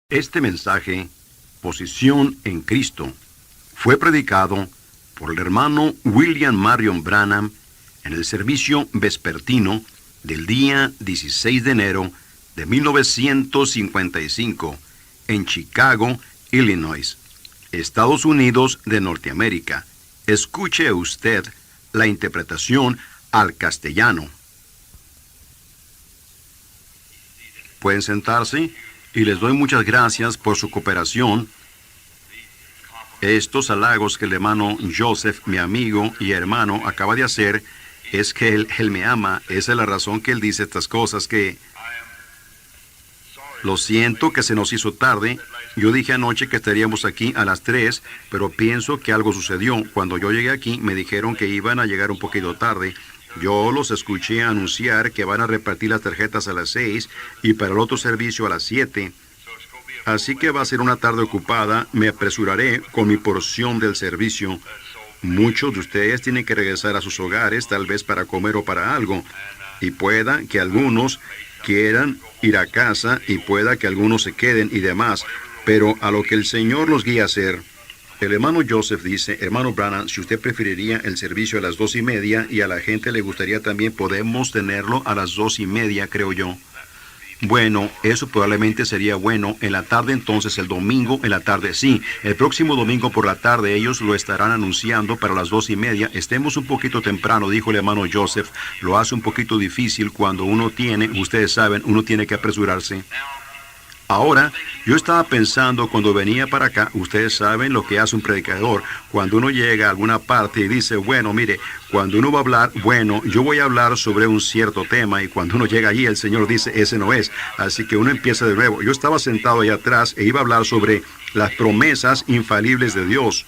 Este mensaje, Posición en Cristo, fue predicado por el hermano William Marion Branham en el servicio vespertino del día 16 de enero de 1955 en Chicago, Illinois, Estados Unidos de Norteamérica. Escuche usted la interpretación al castellano. Pueden sentarse y les doy muchas gracias por su cooperación. Estos halagos que el hermano Joseph, mi amigo y hermano, acaba de hacer, es que él me ama. Esa es la razón que él dice estas cosas, que lo siento que se nos hizo tarde. Yo dije anoche que estaríamos aquí a las 3, pero pienso que algo sucedió. Cuando yo llegué aquí, me dijeron que iban a llegar un poquito tarde. Yo los escuché anunciar que van a repartir las tarjetas a las 6 y para el otro servicio a las 7. Así que va a ser una tarde ocupada. Me apresuraré con mi porción del servicio. Muchos de ustedes tienen que regresar a sus hogares, tal vez para comer o para algo. Y pueda que algunos quieran ir a casa y pueda que algunos se queden y demás. Pero a lo que el Señor los guía a hacer. El hermano Joseph dice: hermano Branham, si usted preferiría el servicio a las 2:30 y a la gente le gustaría también, podemos tenerlo a las 2:30, creo yo. Bueno, eso probablemente sería bueno. En la tarde entonces, el domingo en la tarde, sí. El próximo domingo por la tarde ellos lo estarán anunciando para las 2:30. Estemos un poquito temprano, dijo el hermano Joseph. Lo hace un poquito difícil cuando uno tiene, ustedes saben, uno tiene que apresurarse. Ahora, yo estaba pensando cuando venía para acá, ustedes saben lo que hace un predicador. Cuando uno llega a alguna parte y dice, bueno, mire, cuando uno va a hablar, bueno, yo voy a hablar sobre un cierto tema, y cuando uno llega allí, el Señor dice, ese no es. Así que uno empieza de nuevo. Yo estaba sentado allá atrás e iba a hablar sobre las promesas infalibles de Dios.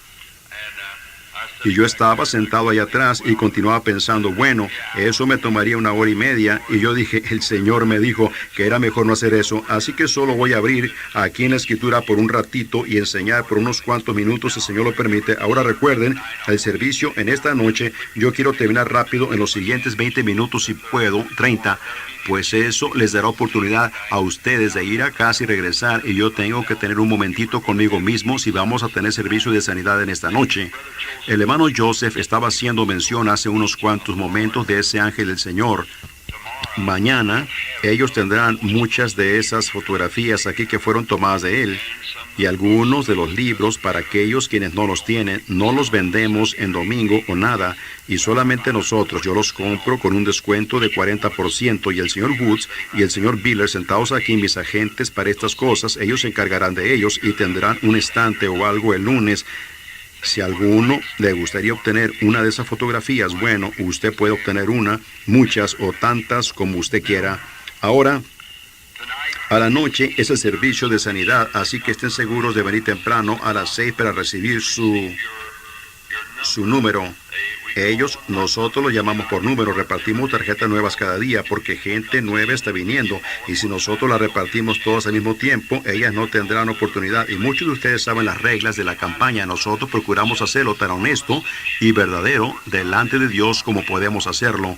Y yo estaba sentado allá atrás y continuaba pensando, bueno, eso me tomaría 1 hora y media. Y yo dije, el Señor me dijo que era mejor no hacer eso. Así que solo voy a abrir aquí en la Escritura por un ratito y enseñar por unos cuantos minutos, si el Señor lo permite. Ahora recuerden, el servicio en esta noche, yo quiero terminar rápido en los siguientes 20 minutos, si puedo, 30. Pues eso les dará oportunidad a ustedes de ir a casa y regresar, y yo tengo que tener un momentito conmigo mismo si vamos a tener servicio de sanidad en esta noche. El hermano Joseph estaba haciendo mención hace unos cuantos momentos de ese ángel del Señor. Mañana ellos tendrán muchas de esas fotografías aquí que fueron tomadas de él, y algunos de los libros para aquellos quienes no los tienen. No los vendemos en domingo o nada, y solamente nosotros. Yo los compro con un descuento de 40%, y el señor Woods y el señor Biller, sentados aquí, mis agentes para estas cosas, ellos se encargarán de ellos y tendrán un estante o algo el lunes. Si a alguno le gustaría obtener una de esas fotografías, bueno, usted puede obtener una, muchas o tantas como usted quiera. Ahora, a la noche es el servicio de sanidad, así que estén seguros de venir temprano a las 6 para recibir su número. Nosotros lo llamamos por número, repartimos tarjetas nuevas cada día porque gente nueva está viniendo, y si nosotros las repartimos todas al mismo tiempo, ellas no tendrán oportunidad. Y muchos de ustedes saben las reglas de la campaña. Nosotros procuramos hacerlo tan honesto y verdadero delante de Dios como podemos hacerlo.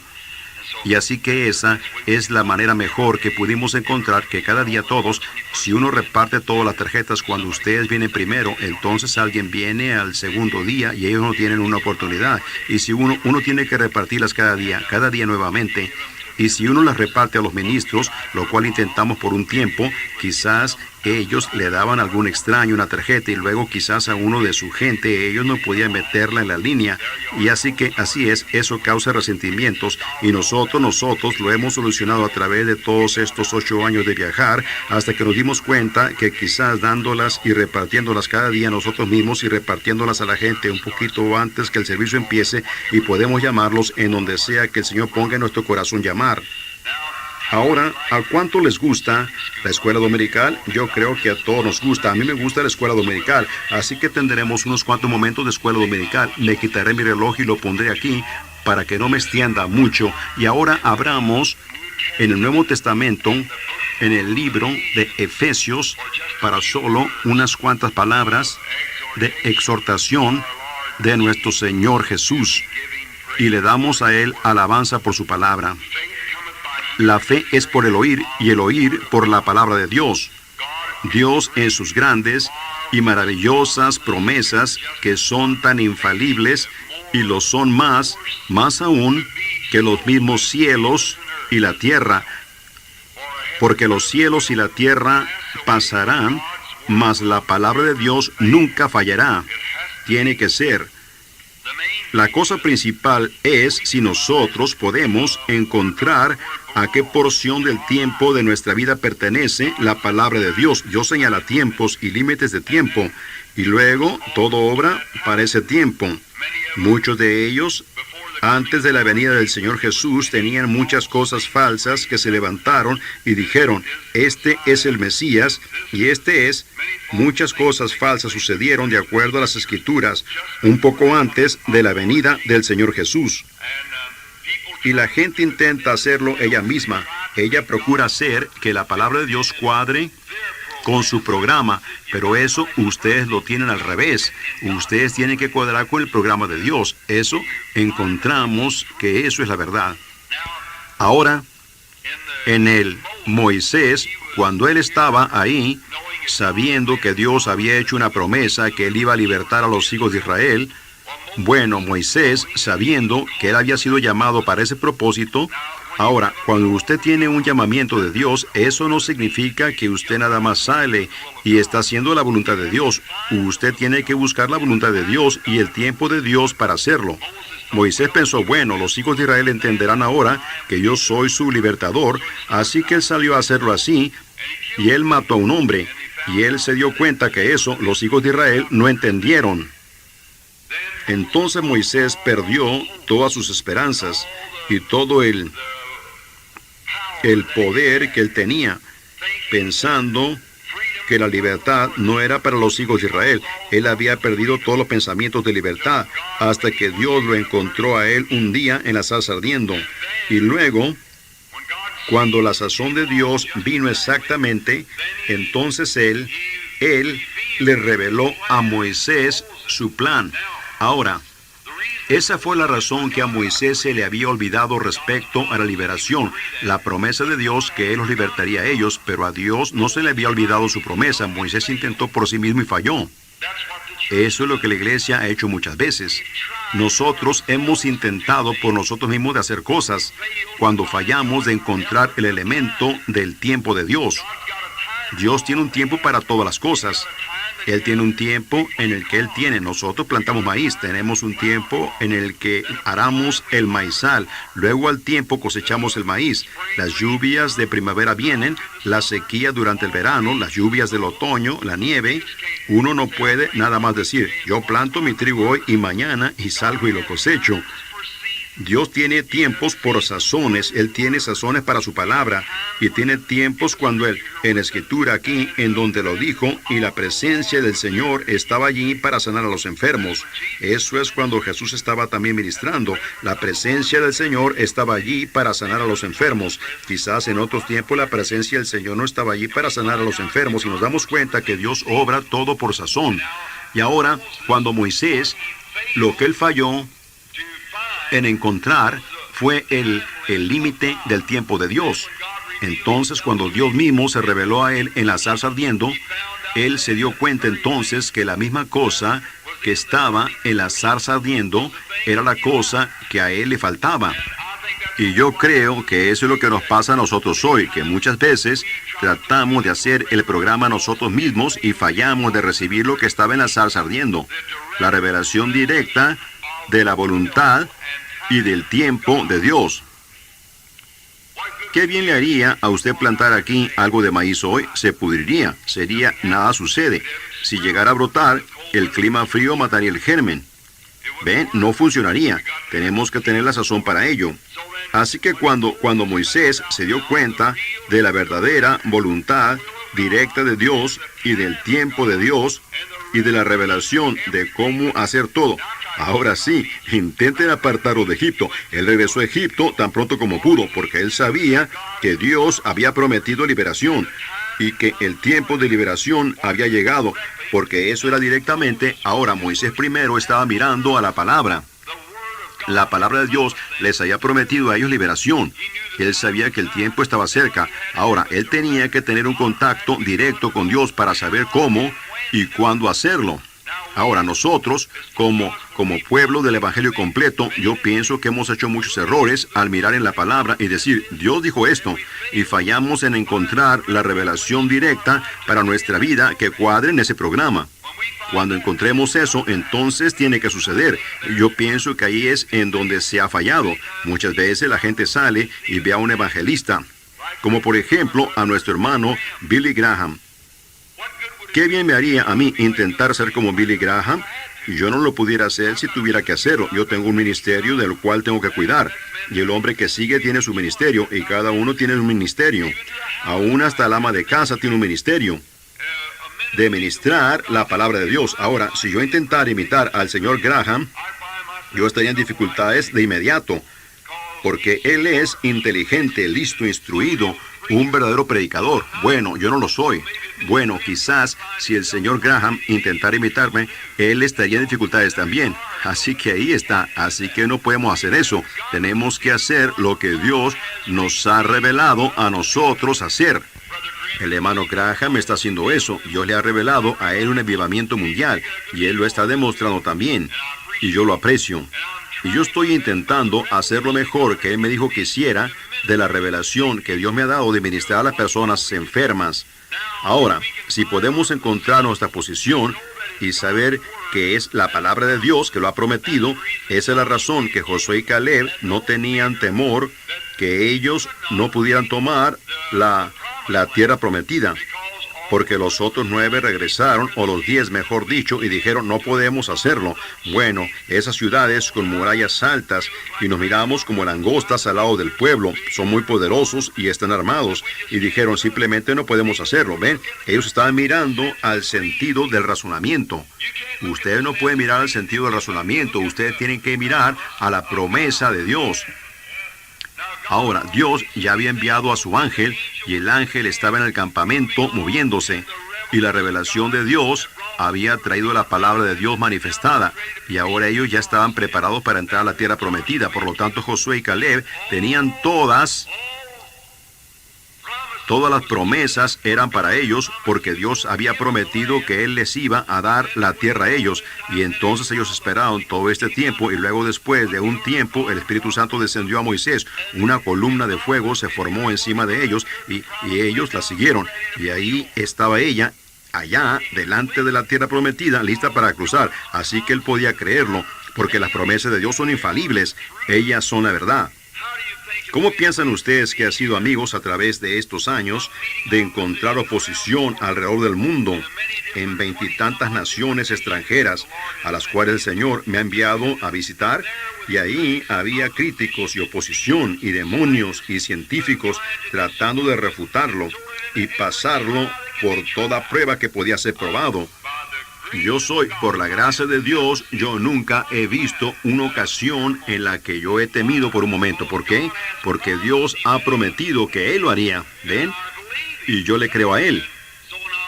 Y así que esa es la manera mejor que pudimos encontrar, que cada día todos, si uno reparte todas las tarjetas cuando ustedes vienen primero, entonces alguien viene al segundo día y ellos no tienen una oportunidad. Y si uno tiene que repartirlas cada día nuevamente. Y si uno las reparte a los ministros, lo cual intentamos por un tiempo, quizás ellos le daban a algún extraño una tarjeta y luego quizás a uno de su gente ellos no podían meterla en la línea. Y así es, eso causa resentimientos, y nosotros lo hemos solucionado a través de todos estos 8 años de viajar, hasta que nos dimos cuenta que quizás dándolas y repartiéndolas cada día nosotros mismos y repartiéndolas a la gente un poquito antes que el servicio empiece, y podemos llamarlos en donde sea que el Señor ponga en nuestro corazón llamar. Ahora, ¿a cuánto les gusta la escuela dominical? Yo creo que a todos nos gusta. A mí me gusta la escuela dominical, así que tendremos unos cuantos momentos de escuela dominical. Me quitaré mi reloj y lo pondré aquí para que no me extienda mucho. Y ahora abramos en el Nuevo Testamento, en el libro de Efesios, para solo unas cuantas palabras de exhortación de nuestro Señor Jesús, y le damos a Él alabanza por su palabra. La fe es por el oír, y el oír por la palabra de Dios. Dios en sus grandes y maravillosas promesas que son tan infalibles y lo son más aún que los mismos cielos y la tierra, porque los cielos y la tierra pasarán, mas la palabra de Dios nunca fallará. Tiene que ser. La cosa principal es si nosotros podemos encontrar a qué porción del tiempo de nuestra vida pertenece la palabra de Dios. Dios señala tiempos y límites de tiempo, y luego todo obra para ese tiempo. Muchos de ellos, antes de la venida del Señor Jesús, tenían muchas cosas falsas que se levantaron y dijeron, este es el Mesías, y este es. Muchas cosas falsas sucedieron de acuerdo a las Escrituras, un poco antes de la venida del Señor Jesús. Y la gente intenta hacerlo ella misma. Ella procura hacer que la palabra de Dios cuadre con su programa, pero eso ustedes lo tienen al revés. Ustedes tienen que cuadrar con el programa de Dios. Eso encontramos que eso es la verdad. Ahora, en el Moisés, cuando él estaba ahí, sabiendo que Dios había hecho una promesa que él iba a libertar a los hijos de Israel, bueno, Moisés, sabiendo que él había sido llamado para ese propósito. Ahora, cuando usted tiene un llamamiento de Dios, eso no significa que usted nada más sale y está haciendo la voluntad de Dios. Usted tiene que buscar la voluntad de Dios y el tiempo de Dios para hacerlo. Moisés pensó, bueno, los hijos de Israel entenderán ahora que yo soy su libertador, así que él salió a hacerlo así, y él mató a un hombre, y él se dio cuenta que eso los hijos de Israel no entendieron. Entonces Moisés perdió todas sus esperanzas y todo el poder que él tenía, pensando que la libertad no era para los hijos de Israel. Él había perdido todos los pensamientos de libertad hasta que Dios lo encontró a él un día en la zarza ardiendo. Y luego, cuando la sazón de Dios vino exactamente, entonces él le reveló a Moisés su plan. Ahora, esa fue la razón que a Moisés se le había olvidado respecto a la liberación, la promesa de Dios que él los libertaría a ellos, pero a Dios no se le había olvidado su promesa. Moisés intentó por sí mismo y falló. Eso es lo que la iglesia ha hecho muchas veces. Nosotros hemos intentado por nosotros mismos de hacer cosas, cuando fallamos de encontrar el elemento del tiempo de Dios. Dios tiene un tiempo para todas las cosas. Él tiene un tiempo en el que Él tiene. Nosotros plantamos maíz, tenemos un tiempo en el que aramos el maizal. Luego al tiempo cosechamos el maíz. Las lluvias de primavera vienen, la sequía durante el verano, las lluvias del otoño, la nieve. Uno no puede nada más decir, yo planto mi trigo hoy y mañana y salgo y lo cosecho. Dios tiene tiempos por sazones. Él tiene sazones para su palabra y tiene tiempos cuando Él, en la Escritura aquí, en donde lo dijo, y la presencia del Señor estaba allí para sanar a los enfermos. Eso es cuando Jesús estaba también ministrando. La presencia del Señor estaba allí para sanar a los enfermos. Quizás en otros tiempos la presencia del Señor no estaba allí para sanar a los enfermos, y nos damos cuenta que Dios obra todo por sazón. Y ahora, cuando Moisés, lo que él falló en encontrar fue el límite del tiempo de Dios. Entonces, cuando Dios mismo se reveló a él en la zarza ardiendo, él se dio cuenta entonces que la misma cosa que estaba en la zarza ardiendo era la cosa que a él le faltaba. Y yo creo que eso es lo que nos pasa a nosotros hoy, que muchas veces tratamos de hacer el programa nosotros mismos y fallamos de recibir lo que estaba en la zarza ardiendo, la revelación directa de la voluntad y del tiempo de Dios. ¿Qué bien le haría a usted plantar aquí algo de maíz hoy? Se pudriría, nada sucede. Si llegara a brotar, el clima frío mataría el germen. ¿Ven? No funcionaría. Tenemos que tener la sazón para ello. Así que cuando Moisés se dio cuenta de la verdadera voluntad directa de Dios y del tiempo de Dios y de la revelación de cómo hacer todo, ahora sí, intenten apartarlo de Egipto. Él regresó a Egipto tan pronto como pudo, porque él sabía que Dios había prometido liberación y que el tiempo de liberación había llegado, porque eso era directamente. Ahora Moisés primero estaba mirando a la palabra. La palabra de Dios les había prometido a ellos liberación. Él sabía que el tiempo estaba cerca. Ahora, él tenía que tener un contacto directo con Dios para saber cómo y cuándo hacerlo. Ahora, nosotros, como pueblo del Evangelio completo, yo pienso que hemos hecho muchos errores al mirar en la palabra y decir, Dios dijo esto, y fallamos en encontrar la revelación directa para nuestra vida que cuadre en ese programa. Cuando encontremos eso, entonces tiene que suceder. Y yo pienso que ahí es en donde se ha fallado. Muchas veces la gente sale y ve a un evangelista, como por ejemplo a nuestro hermano Billy Graham. ¿Qué bien me haría a mí intentar ser como Billy Graham? Yo no lo pudiera hacer si tuviera que hacerlo. Yo tengo un ministerio del cual tengo que cuidar. Y el hombre que sigue tiene su ministerio, y cada uno tiene un ministerio. Aún hasta el ama de casa tiene un ministerio de ministrar la palabra de Dios. Ahora, si yo intentara imitar al señor Graham, yo estaría en dificultades de inmediato, porque él es inteligente, listo, instruido, un verdadero predicador. Bueno, yo no lo soy. Bueno, quizás si el señor Graham intentara imitarme, él estaría en dificultades también. Así que ahí está. Así que no podemos hacer eso. Tenemos que hacer lo que Dios nos ha revelado a nosotros hacer. El hermano Graham está haciendo eso. Dios le ha revelado a él un avivamiento mundial, y él lo está demostrando también. Y yo lo aprecio. Y yo estoy intentando hacer lo mejor que él me dijo que hiciera de la revelación que Dios me ha dado de ministrar a las personas enfermas. Ahora, si podemos encontrar nuestra posición y saber que es la palabra de Dios que lo ha prometido, esa es la razón que Josué y Caleb no tenían temor que ellos no pudieran tomar la tierra prometida, porque los otros 9 regresaron, o los 10 mejor dicho, y dijeron, no podemos hacerlo. Bueno, esas ciudades con murallas altas, y nos miramos como langostas al lado del pueblo, son muy poderosos y están armados, y dijeron, simplemente no podemos hacerlo. ¿Ven? Ellos estaban mirando al sentido del razonamiento. Ustedes no pueden mirar al sentido del razonamiento, ustedes tienen que mirar a la promesa de Dios. Ahora, Dios ya había enviado a su ángel, y el ángel estaba en el campamento moviéndose, y la revelación de Dios había traído la palabra de Dios manifestada, y ahora ellos ya estaban preparados para entrar a la tierra prometida. Por lo tanto, Josué y Caleb tenían todas las promesas eran para ellos, porque Dios había prometido que Él les iba a dar la tierra a ellos. Y entonces ellos esperaron todo este tiempo, y luego después de un tiempo el Espíritu Santo descendió a Moisés. Una columna de fuego se formó encima de ellos, y ellos la siguieron. Y ahí estaba ella, allá, delante de la tierra prometida, lista para cruzar. Así que él podía creerlo, porque las promesas de Dios son infalibles. Ellas son la verdad. ¿Cómo piensan ustedes que ha sido, amigos, a través de estos años de encontrar oposición alrededor del mundo, en 20 y tantas naciones extranjeras a las cuales el Señor me ha enviado a visitar? Y ahí había críticos y oposición y demonios y científicos tratando de refutarlo y pasarlo por toda prueba que podía ser probado. Yo soy, por la gracia de Dios, yo nunca he visto una ocasión en la que yo he temido por un momento. ¿Por qué? Porque Dios ha prometido que Él lo haría. ¿Ven? Y yo le creo a Él.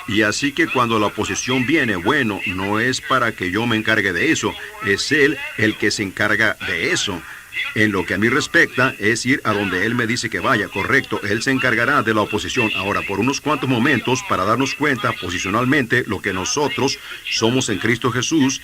Y así que cuando la oposición viene, bueno, no es para que yo me encargue de eso. Es Él el que se encarga de eso. En lo que a mí respecta, es ir a donde Él me dice que vaya, correcto. Él se encargará de la oposición. Ahora, por unos cuantos momentos, para darnos cuenta posicionalmente lo que nosotros somos en Cristo Jesús,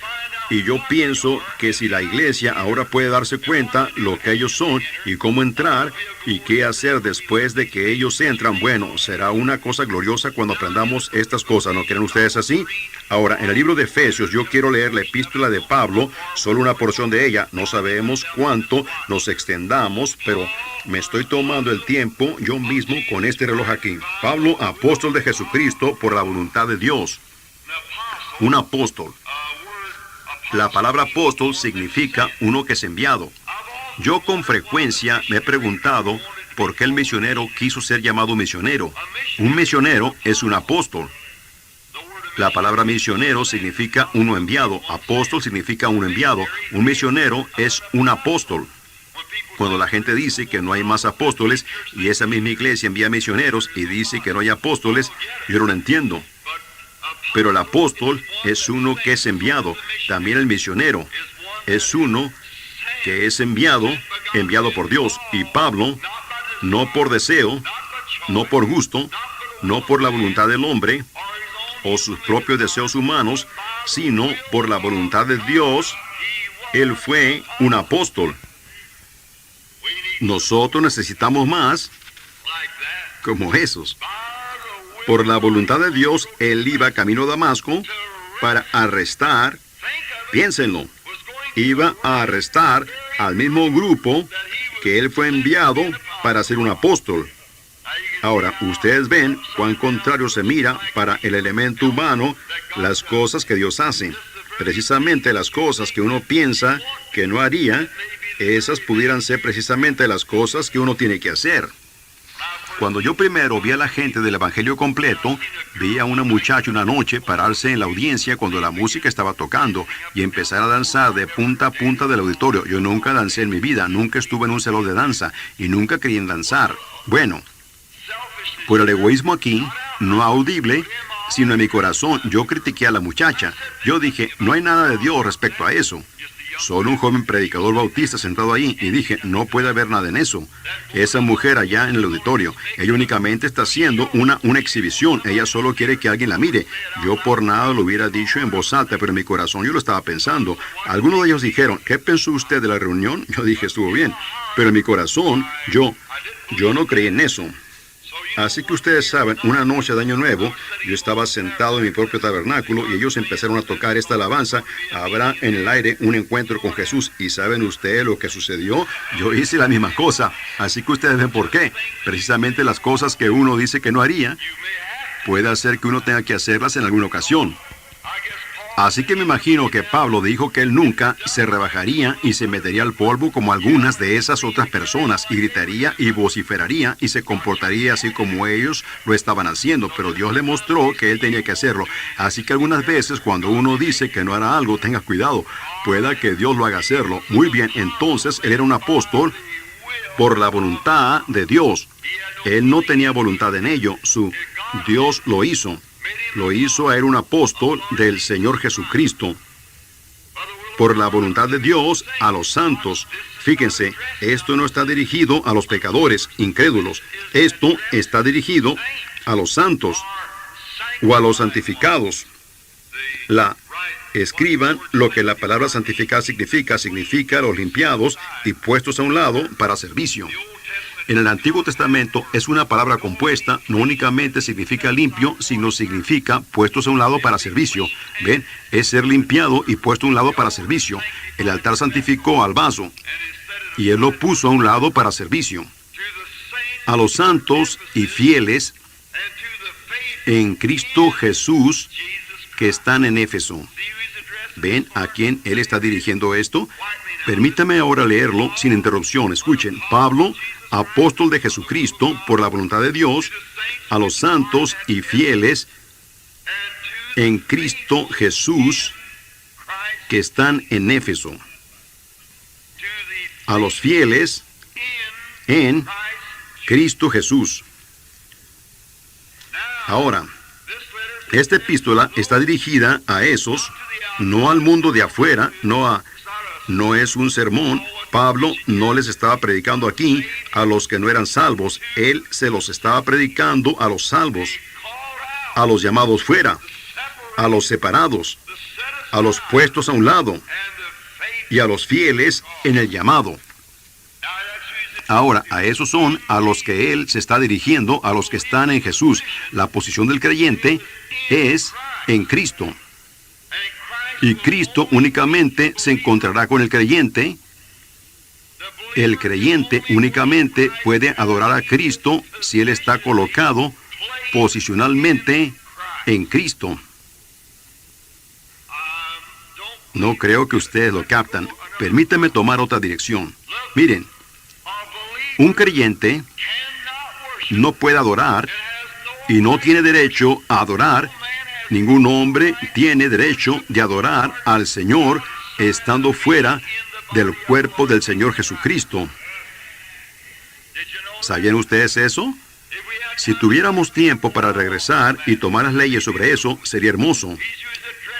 y yo pienso que si la iglesia ahora puede darse cuenta lo que ellos son y cómo entrar y qué hacer después de que ellos entran, bueno, será una cosa gloriosa cuando aprendamos estas cosas. ¿No creen ustedes así? Ahora, en el libro de Efesios, yo quiero leer la epístola de Pablo, solo una porción de ella. No sabemos cuánto nos extendamos, pero me estoy tomando el tiempo yo mismo con este reloj aquí. Pablo, apóstol de Jesucristo por la voluntad de Dios. Un apóstol. La palabra apóstol significa uno que es enviado. Yo con frecuencia me he preguntado por qué el misionero quiso ser llamado misionero. Un misionero es un apóstol. La palabra misionero significa uno enviado. Apóstol significa uno enviado. Un misionero es un apóstol. Cuando la gente dice que no hay más apóstoles y esa misma iglesia envía misioneros y dice que no hay apóstoles, yo no lo entiendo. Pero el apóstol es uno que es enviado. También el misionero es uno que es enviado por Dios. Y Pablo, no por deseo, no por gusto, no por la voluntad del hombre o sus propios deseos humanos, sino por la voluntad de Dios, él fue un apóstol. Nosotros necesitamos más como esos. Por la voluntad de Dios, él iba camino a Damasco para arrestar, piénsenlo, iba a arrestar al mismo grupo que él fue enviado para ser un apóstol. Ahora, ustedes ven cuán contrario se mira para el elemento humano las cosas que Dios hace. Precisamente las cosas que uno piensa que no haría, esas pudieran ser precisamente las cosas que uno tiene que hacer. Cuando yo primero vi a la gente del Evangelio completo, vi a una muchacha una noche pararse en la audiencia cuando la música estaba tocando y empezar a danzar de punta a punta del auditorio. Yo nunca dancé en mi vida, nunca estuve en un salón de danza y nunca quería danzar. Bueno, por el egoísmo aquí, no audible, sino en mi corazón, yo critiqué a la muchacha. Yo dije, no hay nada de Dios respecto a eso. Solo un joven predicador bautista sentado ahí y dije, no puede haber nada en eso. Esa mujer allá en el auditorio, ella únicamente está haciendo una exhibición. Ella solo quiere que alguien la mire. Yo por nada lo hubiera dicho en voz alta, pero en mi corazón yo lo estaba pensando. Algunos de ellos dijeron, ¿qué pensó usted de la reunión? Yo dije, estuvo bien. Pero en mi corazón, yo no creí en eso. Así que ustedes saben, una noche de Año Nuevo, yo estaba sentado en mi propio tabernáculo y ellos empezaron a tocar esta alabanza, habrá en el aire un encuentro con Jesús. ¿Y saben ustedes lo que sucedió? Yo hice la misma cosa. Así que ustedes ven por qué. Precisamente las cosas que uno dice que no haría, puede hacer que uno tenga que hacerlas en alguna ocasión. Así que me imagino que Pablo dijo que él nunca se rebajaría y se metería al polvo como algunas de esas otras personas, y gritaría y vociferaría y se comportaría así como ellos lo estaban haciendo, pero Dios le mostró que él tenía que hacerlo. Así que algunas veces cuando uno dice que no hará algo, tenga cuidado, pueda que Dios lo haga hacerlo. Muy bien, entonces él era un apóstol por la voluntad de Dios. Él no tenía voluntad en ello, Dios lo hizo. Lo hizo a él un apóstol del Señor Jesucristo. Por la voluntad de Dios a los santos. Fíjense, esto no está dirigido a los pecadores, incrédulos. Esto está dirigido a los santos o a los santificados. Escriban lo que la palabra santificar significa los limpiados y puestos a un lado para servicio. En el Antiguo Testamento es una palabra compuesta, no únicamente significa limpio, sino significa puestos a un lado para servicio. ¿Ven? Es ser limpiado y puesto a un lado para servicio. El altar santificó al vaso y él lo puso a un lado para servicio. A los santos y fieles en Cristo Jesús que están en Éfeso. ¿Ven a quién él está dirigiendo esto? Permítame ahora leerlo sin interrupción. Escuchen, Pablo, apóstol de Jesucristo por la voluntad de Dios, a los santos y fieles en Cristo Jesús que están en Éfeso. A los fieles en Cristo Jesús. Ahora, esta epístola está dirigida a esos, no al mundo de afuera, no es un sermón. Pablo no les estaba predicando aquí a los que no eran salvos. Él se los estaba predicando a los salvos, a los llamados fuera, a los separados, a los puestos a un lado y a los fieles en el llamado. Ahora, a esos son a los que él se está dirigiendo, a los que están en Jesús. La posición del creyente es en Cristo. Y Cristo únicamente se encontrará con el creyente. El creyente únicamente puede adorar a Cristo si él está colocado posicionalmente en Cristo. No creo que ustedes lo captan. Permítanme tomar otra dirección. Miren, un creyente no puede adorar y no tiene derecho a adorar. Ningún hombre tiene derecho de adorar al Señor estando fuera del cuerpo del Señor Jesucristo. ¿Sabían ustedes eso? Si tuviéramos tiempo para regresar y tomar las leyes sobre eso, sería hermoso.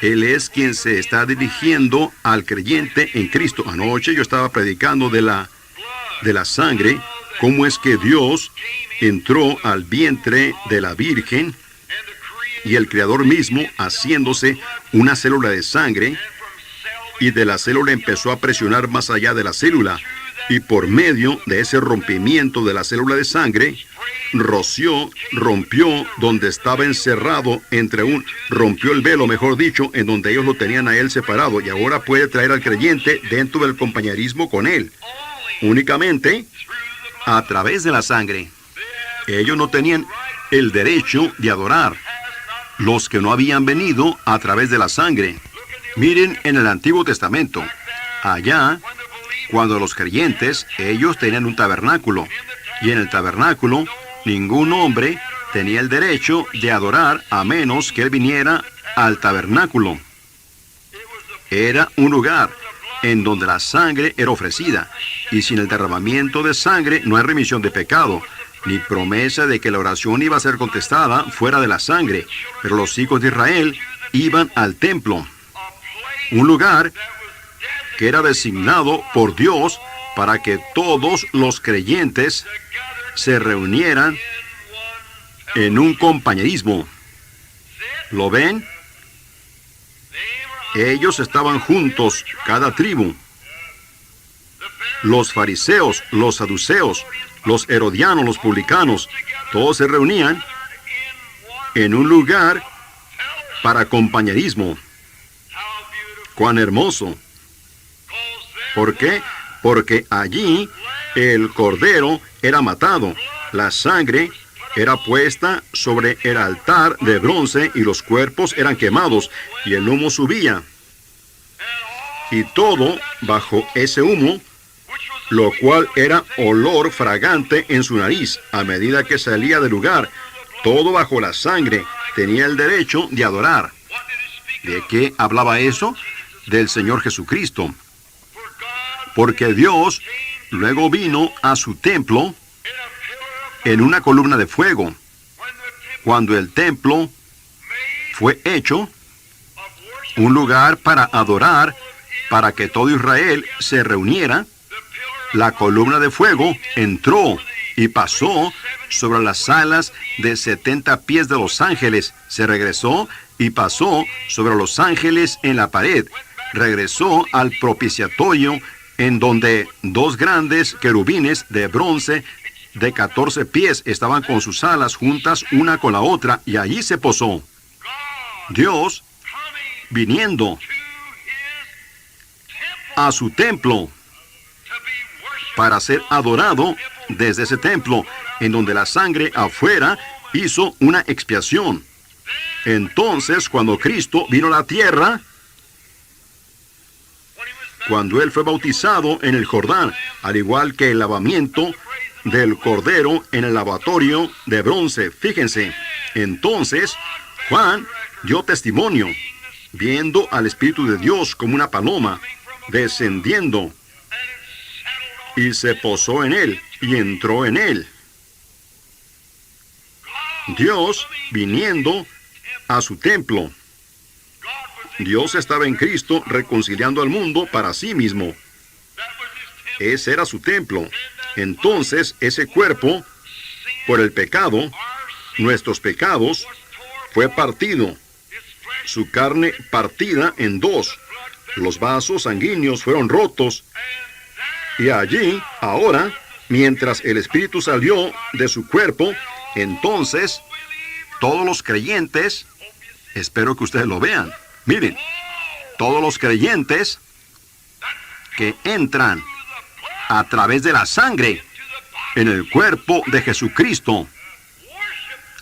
Él es quien se está dirigiendo al creyente en Cristo. Anoche yo estaba predicando de la sangre, cómo es que Dios entró al vientre de la Virgen y el Creador mismo haciéndose una célula de sangre, y de la célula empezó a presionar más allá de la célula, y por medio de ese rompimiento de la célula de sangre, rompió donde estaba encerrado rompió el velo, mejor dicho, en donde ellos lo tenían a él separado, y ahora puede traer al creyente dentro del compañerismo con él, únicamente a través de la sangre. Ellos no tenían el derecho de adorar, los que no habían venido a través de la sangre. Miren en el Antiguo Testamento, allá, cuando los creyentes, ellos tenían un tabernáculo, y en el tabernáculo, ningún hombre tenía el derecho de adorar a menos que él viniera al tabernáculo. Era un lugar en donde la sangre era ofrecida, y sin el derramamiento de sangre no hay remisión de pecado, ni promesa de que la oración iba a ser contestada fuera de la sangre. Pero los hijos de Israel iban al templo, un lugar que era designado por Dios para que todos los creyentes se reunieran en un compañerismo. ¿Lo ven? Ellos estaban juntos, cada tribu. Los fariseos, los saduceos, los herodianos, los publicanos, todos se reunían en un lugar para compañerismo. ¡Cuán hermoso! ¿Por qué? Porque allí el cordero era matado, la sangre era puesta sobre el altar de bronce y los cuerpos eran quemados y el humo subía. Y todo bajo ese humo, lo cual era olor fragante en su nariz a medida que salía del lugar, todo bajo la sangre, tenía el derecho de adorar. ¿De qué hablaba eso? Del Señor Jesucristo. Porque Dios luego vino a su templo en una columna de fuego. Cuando el templo fue hecho un lugar para adorar, para que todo Israel se reuniera, la columna de fuego entró y pasó sobre las alas de 70 pies de los ángeles. Se regresó y pasó sobre los ángeles en la pared. Regresó al propiciatorio, en donde dos grandes querubines de bronce de 14 pies estaban con sus alas juntas una con la otra, y allí se posó. Dios viniendo a su templo para ser adorado desde ese templo, en donde la sangre afuera hizo una expiación. Entonces, cuando Cristo vino a la tierra, cuando Él fue bautizado en el Jordán, al igual que el lavamiento del cordero en el lavatorio de bronce, fíjense, entonces Juan dio testimonio, viendo al Espíritu de Dios como una paloma, descendiendo, y se posó en Él, y entró en Él. Dios viniendo a su templo. Dios estaba en Cristo reconciliando al mundo para sí mismo. Ese era su templo. Entonces, ese cuerpo, por el pecado, nuestros pecados, fue partido. Su carne partida en dos. Los vasos sanguíneos fueron rotos. Y allí, ahora, mientras el Espíritu salió de su cuerpo, entonces, todos los creyentes, espero que ustedes lo vean, miren, todos los creyentes que entran a través de la sangre en el cuerpo de Jesucristo,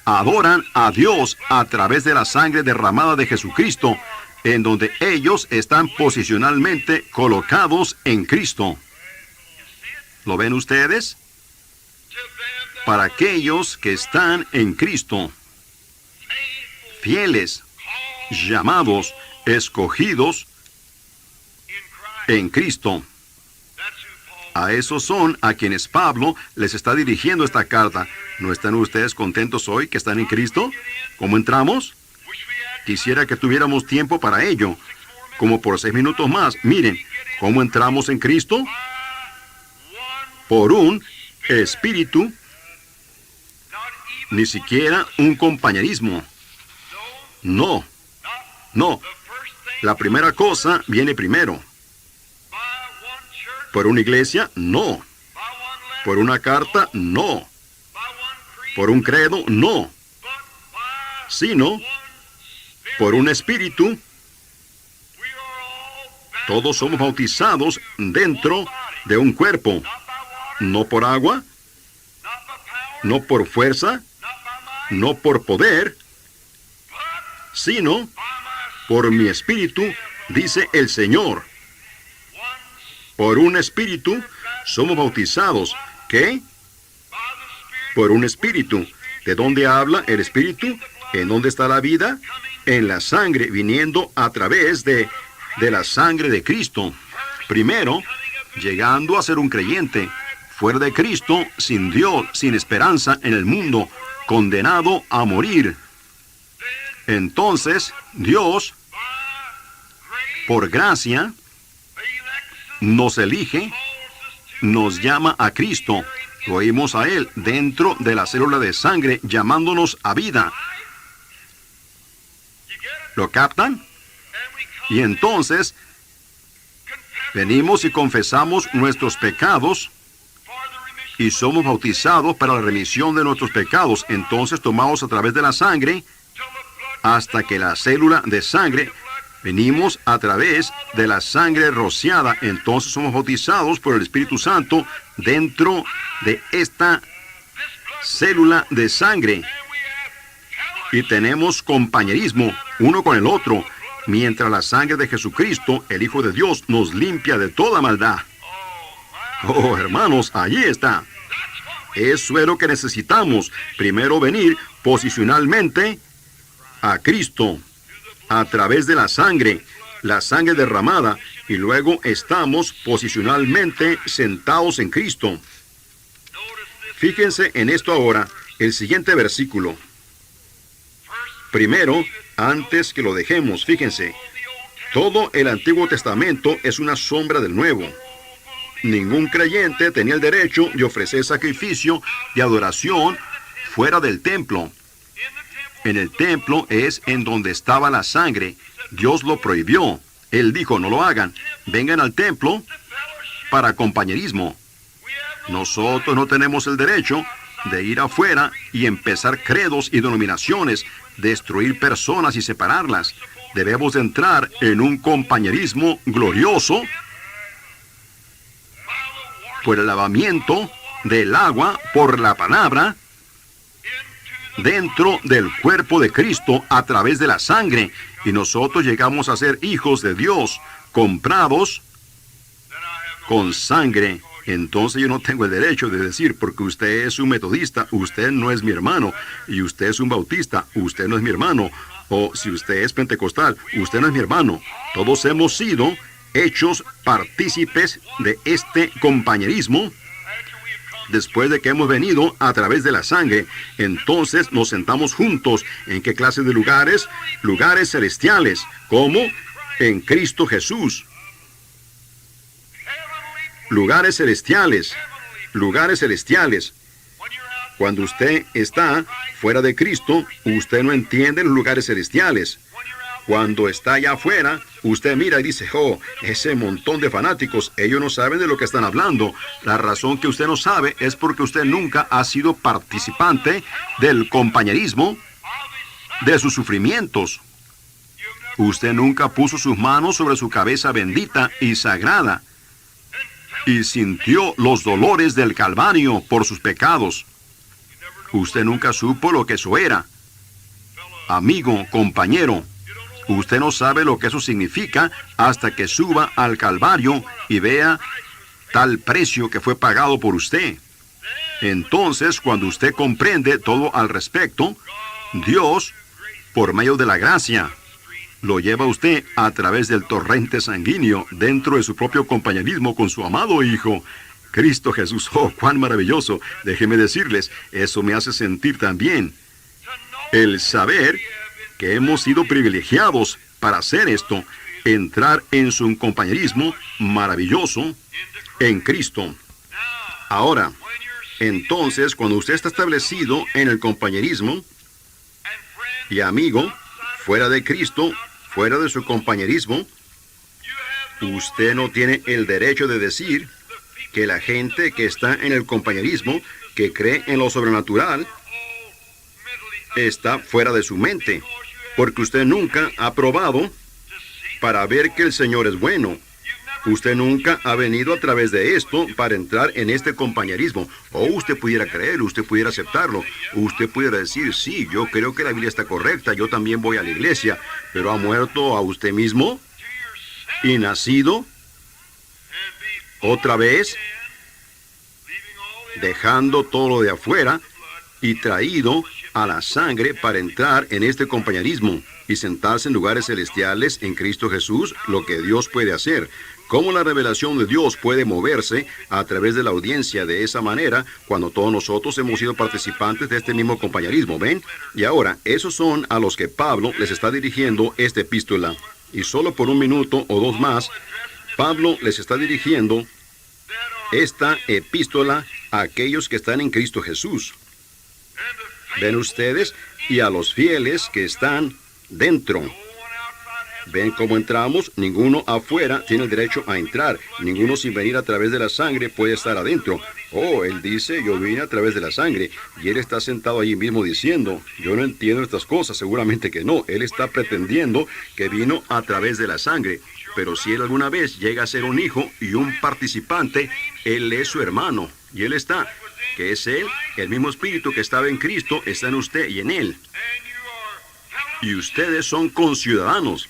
adoran a Dios a través de la sangre derramada de Jesucristo, en donde ellos están posicionalmente colocados en Cristo. ¿Lo ven ustedes? Para aquellos que están en Cristo, fieles, llamados, escogidos en Cristo. A esos son a quienes Pablo les está dirigiendo esta carta. ¿No están ustedes contentos hoy que están en Cristo? ¿Cómo entramos? Quisiera que tuviéramos tiempo para ello, como por 6 minutos más. Miren, ¿cómo entramos en Cristo? Por un espíritu, ni siquiera un compañerismo. No, no. La primera cosa viene primero. Por una iglesia, no. Por una carta, no. Por un credo, no. Sino, por un espíritu, todos somos bautizados dentro de un cuerpo. No por agua, no por fuerza, no por poder, sino por mi espíritu, dice el Señor. Por un espíritu somos bautizados. ¿Qué? Por un espíritu. ¿De dónde habla el espíritu? ¿En dónde está la vida? En la sangre, viniendo a través de la sangre de Cristo. Primero, llegando a ser un creyente. Fuera de Cristo, sin Dios, sin esperanza en el mundo, condenado a morir. Entonces, Dios, por gracia, nos elige, nos llama a Cristo. Lo oímos a Él dentro de la célula de sangre, llamándonos a vida. ¿Lo captan? Y entonces, venimos y confesamos nuestros pecados y somos bautizados para la remisión de nuestros pecados. Entonces tomamos a través de la sangre hasta que la célula de sangre, venimos a través de la sangre rociada. Entonces somos bautizados por el Espíritu Santo dentro de esta célula de sangre. Y tenemos compañerismo uno con el otro, mientras la sangre de Jesucristo, el Hijo de Dios, nos limpia de toda maldad. Oh, hermanos, allí está. Eso es lo que necesitamos. Primero venir posicionalmente a Cristo, a través de la sangre derramada, y luego estamos posicionalmente sentados en Cristo. Fíjense en esto ahora, el siguiente versículo. Primero, antes que lo dejemos, fíjense, todo el Antiguo Testamento es una sombra del Nuevo. Ningún creyente tenía el derecho de ofrecer sacrificio de adoración fuera del templo. En el templo es en donde estaba la sangre. Dios lo prohibió. Él dijo, no lo hagan. Vengan al templo para compañerismo. Nosotros no tenemos el derecho de ir afuera y empezar credos y denominaciones, destruir personas y separarlas. Debemos de entrar en un compañerismo glorioso por el lavamiento del agua, por la palabra, dentro del cuerpo de Cristo a través de la sangre. Y nosotros llegamos a ser hijos de Dios, comprados con sangre. Entonces yo no tengo el derecho de decir, porque usted es un metodista, usted no es mi hermano, y usted es un bautista, usted no es mi hermano, o si usted es pentecostal, usted no es mi hermano. Todos hemos sido hechos partícipes de este compañerismo después de que hemos venido a través de la sangre. Entonces nos sentamos juntos. ¿En qué clase de lugares? Lugares celestiales. ¿Cómo? En Cristo Jesús. Lugares celestiales. Lugares celestiales. Cuando usted está fuera de Cristo, usted no entiende los lugares celestiales. Cuando está allá afuera, usted mira y dice, oh, ese montón de fanáticos, ellos no saben de lo que están hablando. La razón que usted no sabe es porque usted nunca ha sido participante del compañerismo de sus sufrimientos. Usted nunca puso sus manos sobre su cabeza bendita y sagrada y sintió los dolores del Calvario por sus pecados. Usted nunca supo lo que eso era. Amigo, compañero, usted no sabe lo que eso significa hasta que suba al Calvario y vea tal precio que fue pagado por usted. Entonces, cuando usted comprende todo al respecto, Dios, por medio de la gracia, lo lleva a usted a través del torrente sanguíneo dentro de su propio compañerismo con su amado Hijo, Cristo Jesús. ¡Oh, cuán maravilloso! Déjeme decirles, eso me hace sentir también el saber que hemos sido privilegiados para hacer esto, entrar en su compañerismo maravilloso en Cristo. Ahora, entonces, cuando usted está establecido en el compañerismo y amigo, fuera de Cristo, fuera de su compañerismo, usted no tiene el derecho de decir que la gente que está en el compañerismo, que cree en lo sobrenatural, está fuera de su mente, porque usted nunca ha probado para ver que el Señor es bueno. Usted nunca ha venido a través de esto para entrar en este compañerismo. O usted pudiera creerlo, usted pudiera aceptarlo. Usted pudiera decir, sí, yo creo que la Biblia está correcta, yo también voy a la iglesia. Pero ha muerto a usted mismo y nacido otra vez, dejando todo lo de afuera y traído a la sangre para entrar en este compañerismo y sentarse en lugares celestiales en Cristo Jesús, lo que Dios puede hacer. Cómo la revelación de Dios puede moverse a través de la audiencia de esa manera cuando todos nosotros hemos sido participantes de este mismo compañerismo, ¿ven? Y ahora, esos son a los que Pablo les está dirigiendo esta epístola. Y solo por un minuto o dos más, Pablo les está dirigiendo esta epístola a aquellos que están en Cristo Jesús. ¿Ven ustedes? Y a los fieles que están dentro. ¿Ven cómo entramos? Ninguno afuera tiene el derecho a entrar. Ninguno sin venir a través de la sangre puede estar adentro. Oh, él dice, yo vine a través de la sangre. Y él está sentado allí mismo diciendo, yo no entiendo estas cosas. Seguramente que no. Él está pretendiendo que vino a través de la sangre. Pero si él alguna vez llega a ser un hijo y un participante, él es su hermano. Y él está, que es él, el mismo espíritu que estaba en Cristo, está en usted y en él. Y ustedes son conciudadanos.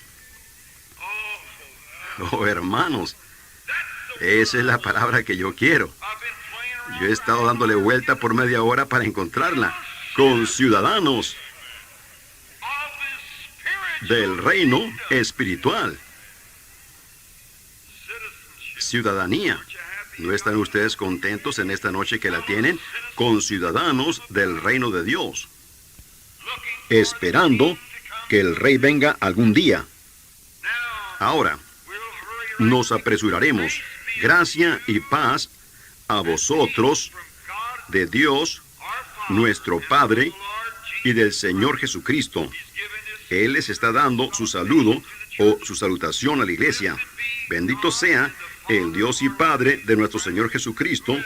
Oh, hermanos, esa es la palabra que yo quiero. Yo he estado dándole vuelta por media hora para encontrarla. Conciudadanos del reino espiritual. Ciudadanía. ¿No están ustedes contentos en esta noche que la tienen? Conciudadanos del reino de Dios. Esperando que el Rey venga algún día. Ahora, nos apresuraremos. Gracia y paz a vosotros, de Dios, nuestro Padre, y del Señor Jesucristo. Él les está dando su saludo o su salutación a la iglesia. Bendito sea el Dios y Padre de nuestro Señor Jesucristo,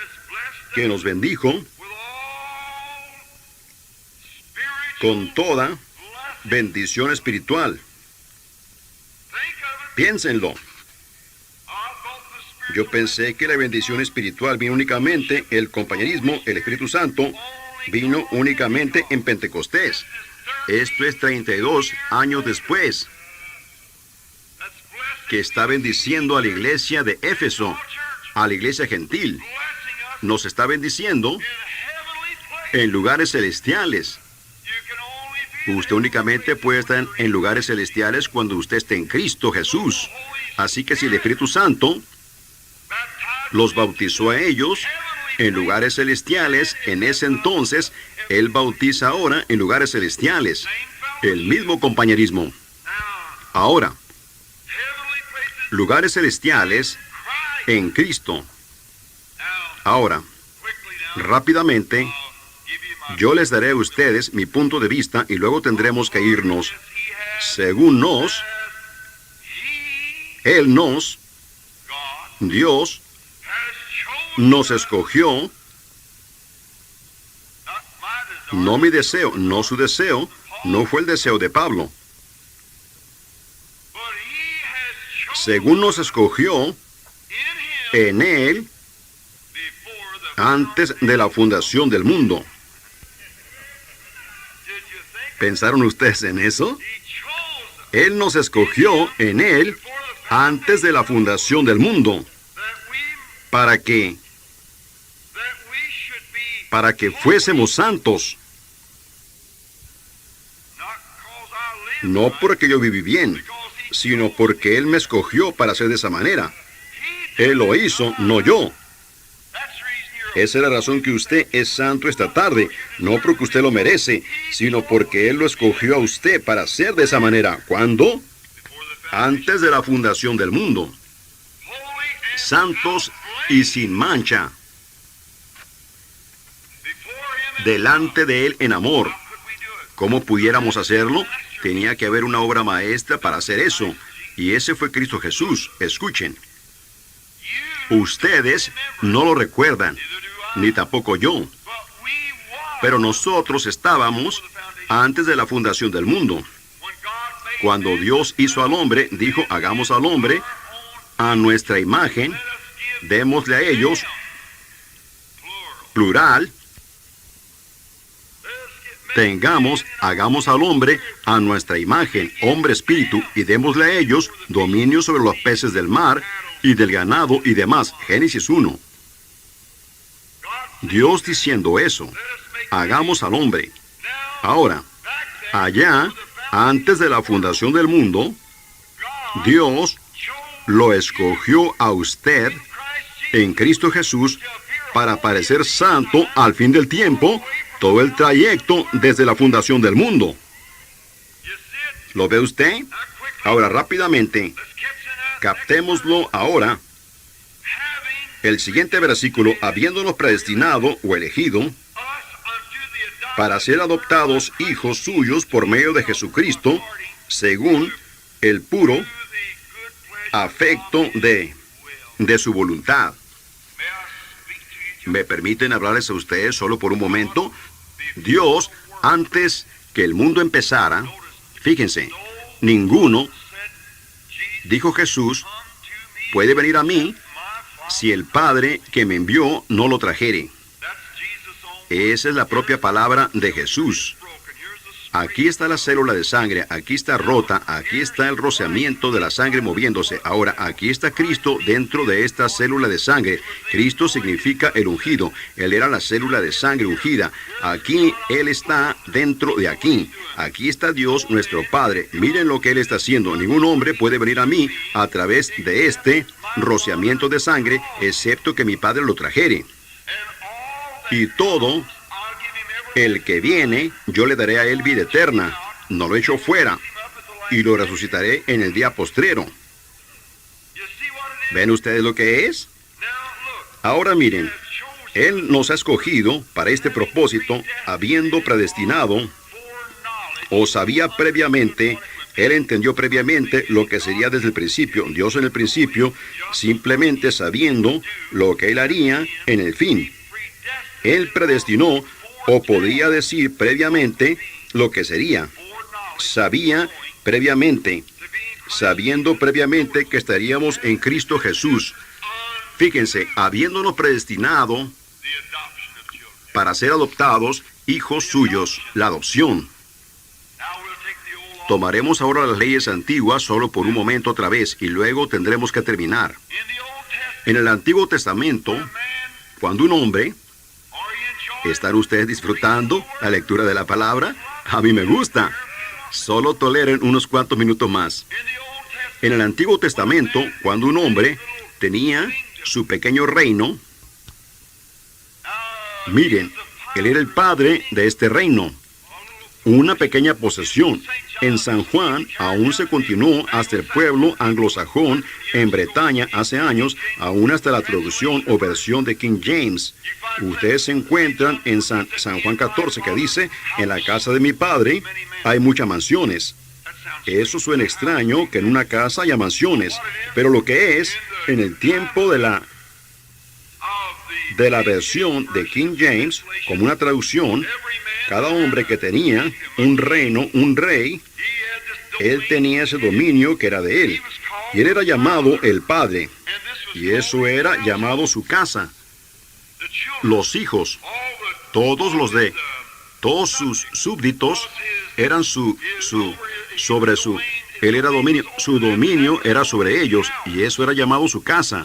que nos bendijo con toda bendición espiritual. Piénsenlo. Yo pensé que la bendición espiritual vino únicamente, el compañerismo, el Espíritu Santo, vino únicamente en Pentecostés. Esto es 32 años después, que está bendiciendo a la iglesia de Éfeso, a la iglesia gentil. Nos está bendiciendo en lugares celestiales. Usted únicamente puede estar en lugares celestiales cuando usted esté en Cristo Jesús. Así que si el Espíritu Santo los bautizó a ellos en lugares celestiales, en ese entonces, Él bautiza ahora en lugares celestiales. El mismo compañerismo. Ahora, lugares celestiales en Cristo. Ahora, rápidamente, yo les daré a ustedes mi punto de vista y luego tendremos que irnos. Según Dios nos escogió, no mi deseo, no su deseo, no fue el deseo de Pablo. Según nos escogió en Él antes de la fundación del mundo. ¿Pensaron ustedes en eso? Él nos escogió en Él antes de la fundación del mundo. ¿Para qué? Para que fuésemos santos. No porque yo viví bien, sino porque Él me escogió para ser de esa manera. Él lo hizo, no yo. Esa es la razón que usted es santo esta tarde, no porque usted lo merece, sino porque Él lo escogió a usted para ser de esa manera. ¿Cuándo? Antes de la fundación del mundo. Santos y sin mancha. Delante de Él en amor. ¿Cómo pudiéramos hacerlo? Tenía que haber una obra maestra para hacer eso. Y ese fue Cristo Jesús. Escuchen. Ustedes no lo recuerdan, ni tampoco yo. Pero nosotros estábamos antes de la fundación del mundo. Cuando Dios hizo al hombre, dijo, hagamos al hombre a nuestra imagen, démosle a ellos, plural, hagamos al hombre a nuestra imagen, hombre espíritu, y démosle a ellos dominio sobre los peces del mar y del ganado y demás. Génesis 1. Dios diciendo eso, hagamos al hombre. Ahora, allá, antes de la fundación del mundo, Dios lo escogió a usted en Cristo Jesús para parecer santo al fin del tiempo, todo el trayecto desde la fundación del mundo. ¿Lo ve usted? Ahora, rápidamente, captémoslo ahora. El siguiente versículo, habiéndonos predestinado o elegido para ser adoptados hijos suyos por medio de Jesucristo, según el puro afecto de su voluntad. ¿Me permiten hablarles a ustedes solo por un momento? Dios, antes que el mundo empezara, fíjense, ninguno, dijo Jesús, puede venir a mí si el Padre que me envió no lo trajere. Esa es la propia palabra de Jesús. Aquí está la célula de sangre, aquí está rota, aquí está el rociamiento de la sangre moviéndose. Ahora, aquí está Cristo dentro de esta célula de sangre. Cristo significa el ungido. Él era la célula de sangre ungida. Aquí Él está dentro de aquí. Aquí está Dios, nuestro Padre. Miren lo que Él está haciendo. Ningún hombre puede venir a mí a través de este rociamiento de sangre, excepto que mi Padre lo trajere. Y todo el que viene, yo le daré a él vida eterna, no lo echo fuera, y lo resucitaré en el día postrero. ¿Ven ustedes lo que es? Ahora miren, Él nos ha escogido para este propósito, habiendo predestinado, o sabía previamente, Él entendió previamente lo que sería desde el principio. Dios en el principio, simplemente sabiendo lo que Él haría en el fin. Él predestinó, o podría decir previamente, lo que sería. Sabía previamente, sabiendo previamente que estaríamos en Cristo Jesús. Fíjense, habiéndonos predestinado para ser adoptados hijos suyos, la adopción. Tomaremos ahora las leyes antiguas solo por un momento otra vez y luego tendremos que terminar. En el Antiguo Testamento, cuando un hombre... ¿Están ustedes disfrutando la lectura de la palabra? A mí me gusta. Solo toleren unos cuantos minutos más. En el Antiguo Testamento, cuando un hombre tenía su pequeño reino, miren, él era el padre de este reino. Una pequeña posesión. En San Juan aún se continuó hasta el pueblo anglosajón en Bretaña hace años, aún hasta la traducción o versión de King James. Ustedes se encuentran en San Juan 14 que dice, en la casa de mi padre hay muchas mansiones. Eso suena extraño que en una casa haya mansiones, pero lo que es, en el tiempo de la versión de King James, como una traducción, cada hombre que tenía un reino, un rey, él tenía ese dominio que era de él. Y él era llamado el Padre. Y eso era llamado su casa. Los hijos, todos sus súbditos eran él era dominio, su dominio era sobre ellos, y eso era llamado su casa.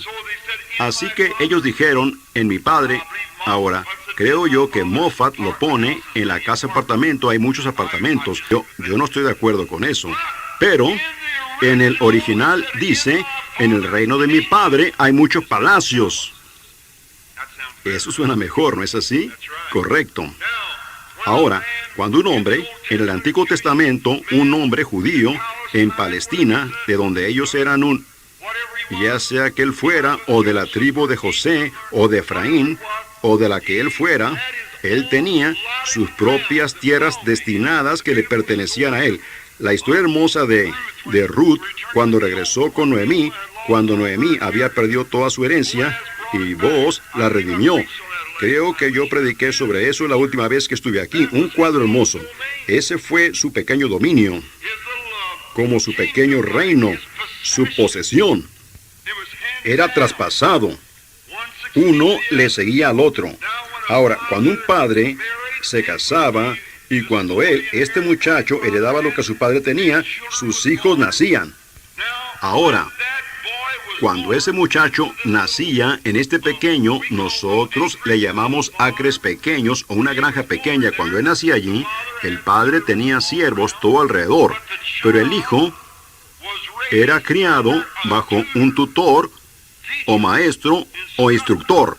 Así que ellos dijeron, en mi padre, ahora, creo yo que Moffat lo pone en la casa apartamento, hay muchos apartamentos. Yo no estoy de acuerdo con eso. Pero, en el original dice, en el reino de mi padre hay muchos palacios. Eso suena mejor, ¿no es así? Correcto. Ahora, cuando un hombre, en el Antiguo Testamento, un hombre judío, en Palestina, de donde ellos eran ya sea que él fuera, o de la tribu de José, o de Efraín, o de la que él fuera, él tenía sus propias tierras destinadas que le pertenecían a él. La historia hermosa de Ruth, cuando regresó con Noemí, cuando Noemí había perdido toda su herencia, y Boaz la redimió. Creo que yo prediqué sobre eso la última vez que estuve aquí. Un cuadro hermoso. Ese fue su pequeño dominio, como su pequeño reino, su posesión. Era traspasado. Uno le seguía al otro. Ahora, cuando un padre se casaba y cuando este muchacho, heredaba lo que su padre tenía, sus hijos nacían. Ahora, cuando ese muchacho nacía en este pequeño, nosotros le llamamos acres pequeños o una granja pequeña. Cuando él nacía allí, el padre tenía siervos todo alrededor, pero el hijo era criado bajo un tutor o maestro o instructor.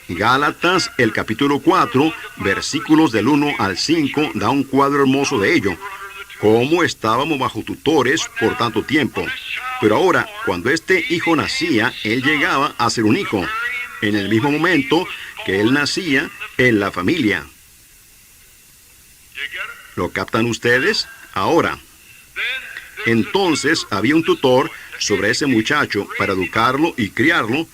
Gálatas, el capítulo 4, versículos del 1 al 5, da un cuadro hermoso de ello. Cómo estábamos bajo tutores por tanto tiempo. Pero ahora, cuando este hijo nacía, él llegaba a ser un hijo, en el mismo momento que él nacía en la familia. ¿Lo captan ustedes? Ahora, entonces había un tutor sobre ese muchacho para educarlo y criarlo.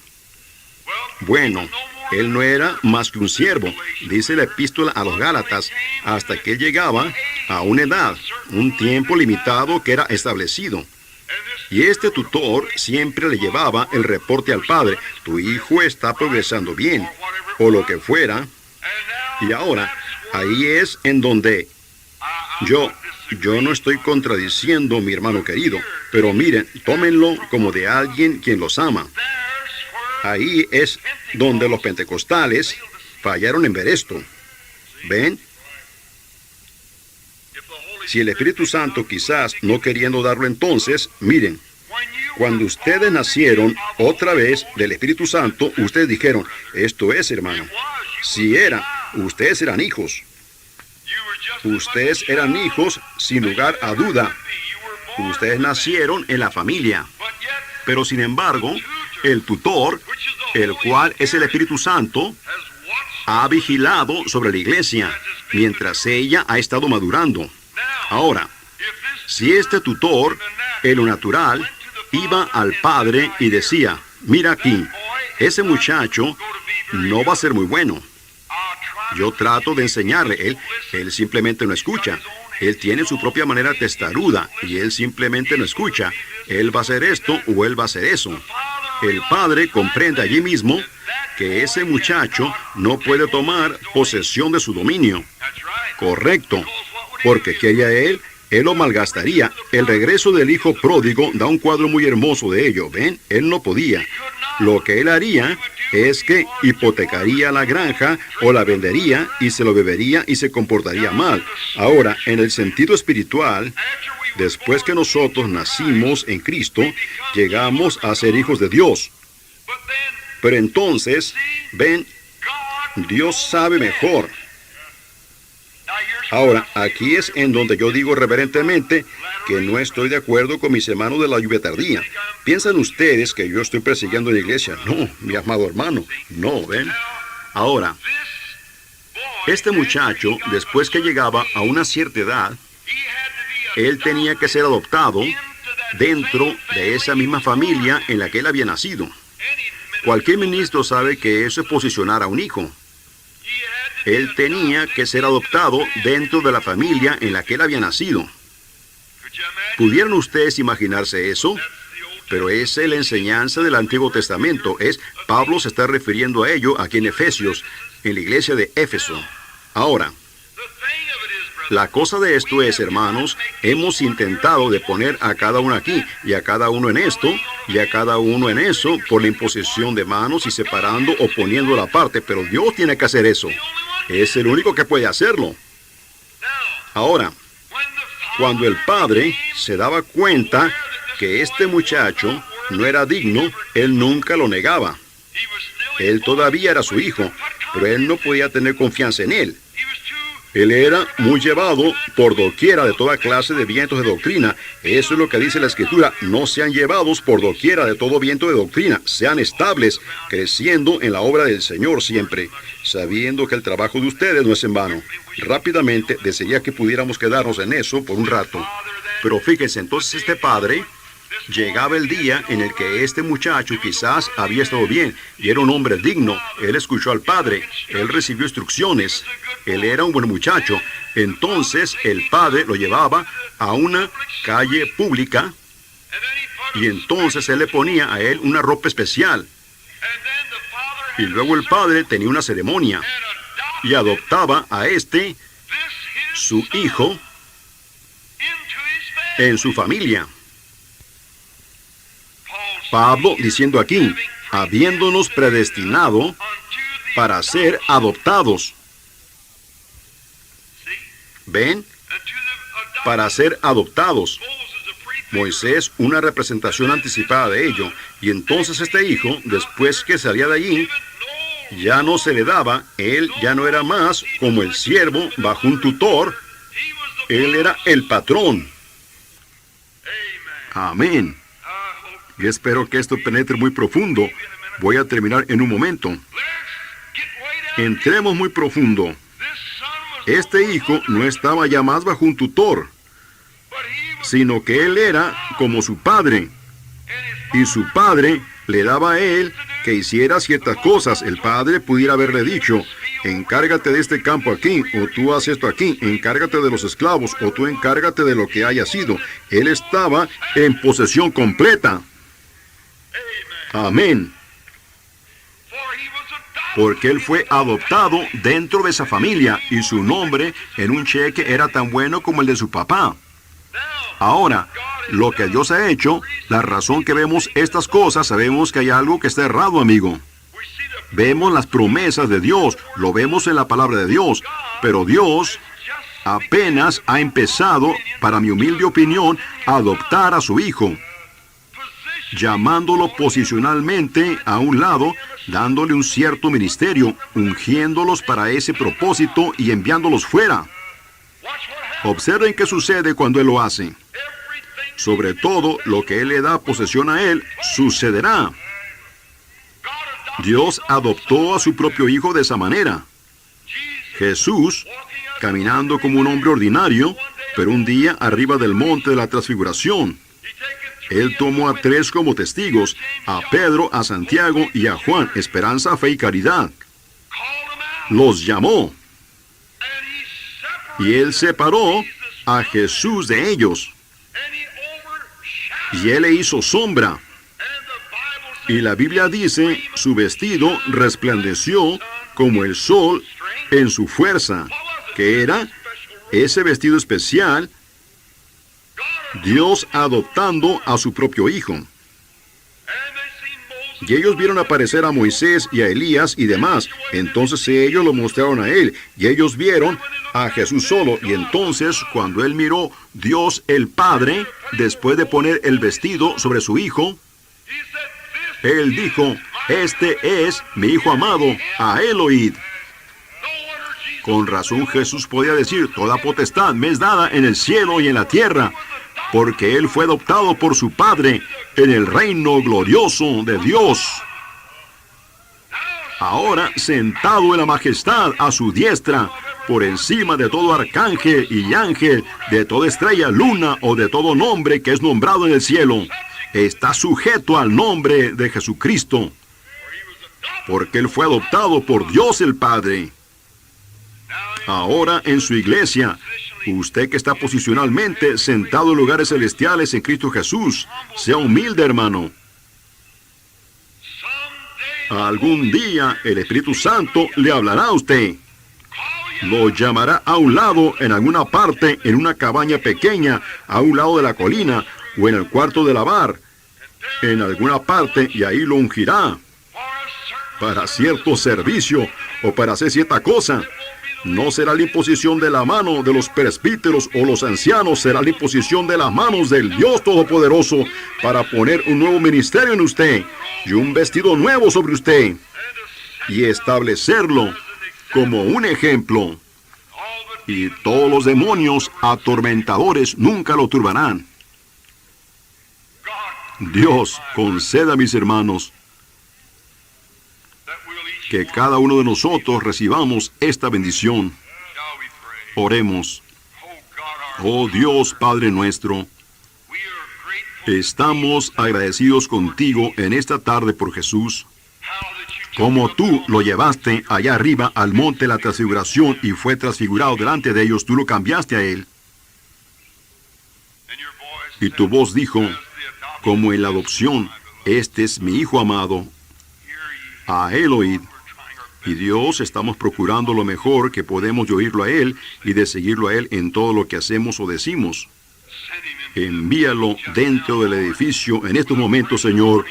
Bueno, él no era más que un siervo, dice la epístola a los Gálatas, hasta que él llegaba a una edad, un tiempo limitado que era establecido. Y este tutor siempre le llevaba el reporte al padre: tu hijo está progresando bien, o lo que fuera. Y ahora, ahí es en donde yo no estoy contradiciendo, mi hermano querido, pero miren, tómenlo como de alguien quien los ama. Ahí es donde los pentecostales fallaron en ver esto. ¿Ven? Si el Espíritu Santo quizás no queriendo darlo entonces, miren, cuando ustedes nacieron otra vez del Espíritu Santo, ustedes dijeron, esto es, hermano. Si era, ustedes eran hijos. Ustedes eran hijos sin lugar a duda. Ustedes nacieron en la familia. Pero sin embargo, el tutor, el cual es el Espíritu Santo, ha vigilado sobre la iglesia mientras ella ha estado madurando. Ahora, si este tutor, en lo natural, iba al padre y decía, mira aquí, ese muchacho no va a ser muy bueno. Yo trato de enseñarle, él simplemente no escucha. Él tiene su propia manera testaruda y él simplemente no escucha. Él va a hacer esto o él va a hacer eso. El padre comprende allí mismo que ese muchacho no puede tomar posesión de su dominio. Correcto, porque ¿qué haría él? Él lo malgastaría. El regreso del hijo pródigo da un cuadro muy hermoso de ello. ¿Ven? Él no podía. Lo que él haría es que hipotecaría la granja o la vendería y se lo bebería y se comportaría mal. Ahora, en el sentido espiritual, después que nosotros nacimos en Cristo, llegamos a ser hijos de Dios. Pero entonces, ven, Dios sabe mejor. Ahora, aquí es en donde yo digo reverentemente que no estoy de acuerdo con mis hermanos de la lluvia tardía. ¿Piensan ustedes que yo estoy persiguiendo a la iglesia? No, mi amado hermano, no, ¿ven? Ahora, este muchacho, después que llegaba a una cierta edad, él tenía que ser adoptado dentro de esa misma familia en la que él había nacido. Cualquier ministro sabe que eso es posicionar a un hijo. Él tenía que ser adoptado dentro de la familia en la que él había nacido. ¿Pudieran ustedes imaginarse eso? Pero esa es la enseñanza del Antiguo Testamento. Pablo se está refiriendo a ello aquí en Efesios, en la iglesia de Éfeso. Ahora, la cosa de esto es, hermanos, hemos intentado de poner a cada uno aquí, y a cada uno en esto, y a cada uno en eso, por la imposición de manos y separando o poniendo la parte, pero Dios tiene que hacer eso. Es el único que puede hacerlo. Ahora, cuando el padre se daba cuenta que este muchacho no era digno, él nunca lo negaba. Él todavía era su hijo, pero él no podía tener confianza en él. Él era muy llevado por doquiera de toda clase de vientos de doctrina. Eso es lo que dice la Escritura. No sean llevados por doquiera de todo viento de doctrina. Sean estables, creciendo en la obra del Señor siempre, sabiendo que el trabajo de ustedes no es en vano. Rápidamente, desearía que pudiéramos quedarnos en eso por un rato. Pero fíjense, entonces este padre... Llegaba el día en el que este muchacho quizás había estado bien y era un hombre digno. Él escuchó al padre, él recibió instrucciones, él era un buen muchacho. Entonces el padre lo llevaba a una calle pública y entonces él le ponía a él una ropa especial. Y luego el padre tenía una ceremonia y adoptaba a su hijo, en su familia. Pablo diciendo aquí, habiéndonos predestinado para ser adoptados. ¿Ven? Para ser adoptados. Moisés, una representación anticipada de ello. Y entonces este hijo, después que salía de allí, ya no se le daba, él ya no era más como el siervo bajo un tutor, él era el patrón. Amén. Y espero que esto penetre muy profundo. Voy a terminar en un momento. Entremos muy profundo. Este hijo no estaba ya más bajo un tutor, sino que él era como su padre. Y su padre le daba a él que hiciera ciertas cosas. El padre pudiera haberle dicho, encárgate de este campo aquí, o tú haz esto aquí, encárgate de los esclavos, o tú encárgate de lo que haya sido. Él estaba en posesión completa. Amén. Porque él fue adoptado dentro de esa familia y su nombre en un cheque era tan bueno como el de su papá. Ahora, lo que Dios ha hecho, la razón que vemos estas cosas, sabemos que hay algo que está errado, amigo. Vemos las promesas de Dios, lo vemos en la palabra de Dios, pero Dios apenas ha empezado, para mi humilde opinión, a adoptar a su hijo, llamándolo posicionalmente a un lado, dándole un cierto ministerio, ungiéndolos para ese propósito y enviándolos fuera. Observen qué sucede cuando Él lo hace. Sobre todo, lo que Él le da posesión a Él, sucederá. Dios adoptó a su propio hijo de esa manera. Jesús, caminando como un hombre ordinario, pero un día arriba del monte de la transfiguración, Él tomó a 3 como testigos, a Pedro, a Santiago y a Juan, esperanza, fe y caridad. Los llamó. Y Él separó a Jesús de ellos. Y Él le hizo sombra. Y la Biblia dice, su vestido resplandeció como el sol en su fuerza. ¿Qué era? Ese vestido especial, Dios adoptando a su propio hijo. Y ellos vieron aparecer a Moisés y a Elías y demás. Entonces ellos lo mostraron a él. Y ellos vieron a Jesús solo. Y entonces, cuando él miró Dios el Padre, después de poner el vestido sobre su hijo, él dijo, este es mi hijo amado, a él oíd. Con razón Jesús podía decir, toda potestad me es dada en el cielo y en la tierra, porque él fue adoptado por su Padre en el reino glorioso de Dios. Ahora, sentado en la majestad a su diestra, por encima de todo arcángel y ángel, de toda estrella, luna o de todo nombre que es nombrado en el cielo, está sujeto al nombre de Jesucristo, porque él fue adoptado por Dios el Padre. Ahora en su iglesia, usted que está posicionalmente sentado en lugares celestiales en Cristo Jesús, sea humilde, hermano. Algún día el Espíritu Santo le hablará a usted. Lo llamará a un lado, en alguna parte, en una cabaña pequeña, a un lado de la colina, o en el cuarto de lavar, en alguna parte, y ahí lo ungirá para cierto servicio o para hacer cierta cosa. No será la imposición de la mano de los presbíteros o los ancianos, será la imposición de las manos del Dios Todopoderoso para poner un nuevo ministerio en usted y un vestido nuevo sobre usted. y establecerlo como un ejemplo. Y todos los demonios atormentadores nunca lo turbarán. Dios, conceda a mis hermanos que cada uno de nosotros recibamos esta bendición. Oremos. Oh Dios, Padre nuestro, estamos agradecidos contigo en esta tarde por Jesús, como tú lo llevaste allá arriba al monte de la transfiguración y fue transfigurado delante de ellos, tú lo cambiaste a él. Y tu voz dijo, como en la adopción, este es mi Hijo amado, a él oíd. Y Dios, estamos procurando lo mejor que podemos de oírlo a Él y de seguirlo a Él en todo lo que hacemos o decimos. Envíalo dentro del edificio en estos momentos, Señor.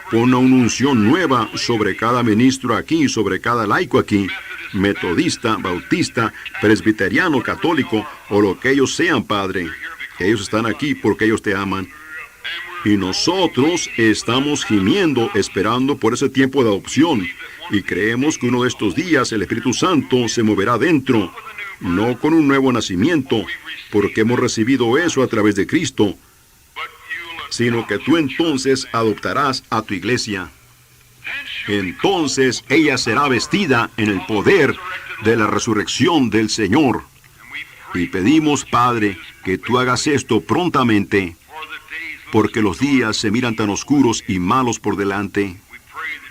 Pon una unción nueva sobre cada ministro aquí, sobre cada laico aquí, metodista, bautista, presbiteriano, católico, o lo que ellos sean, Padre. Ellos están aquí porque ellos te aman. Y nosotros estamos gimiendo, esperando por ese tiempo de adopción. Y creemos que uno de estos días el Espíritu Santo se moverá dentro, no con un nuevo nacimiento, porque hemos recibido eso a través de Cristo, sino que tú entonces adoptarás a tu iglesia. Entonces ella será vestida en el poder de la resurrección del Señor. Y pedimos, Padre, que tú hagas esto prontamente, porque los días se miran tan oscuros y malos por delante.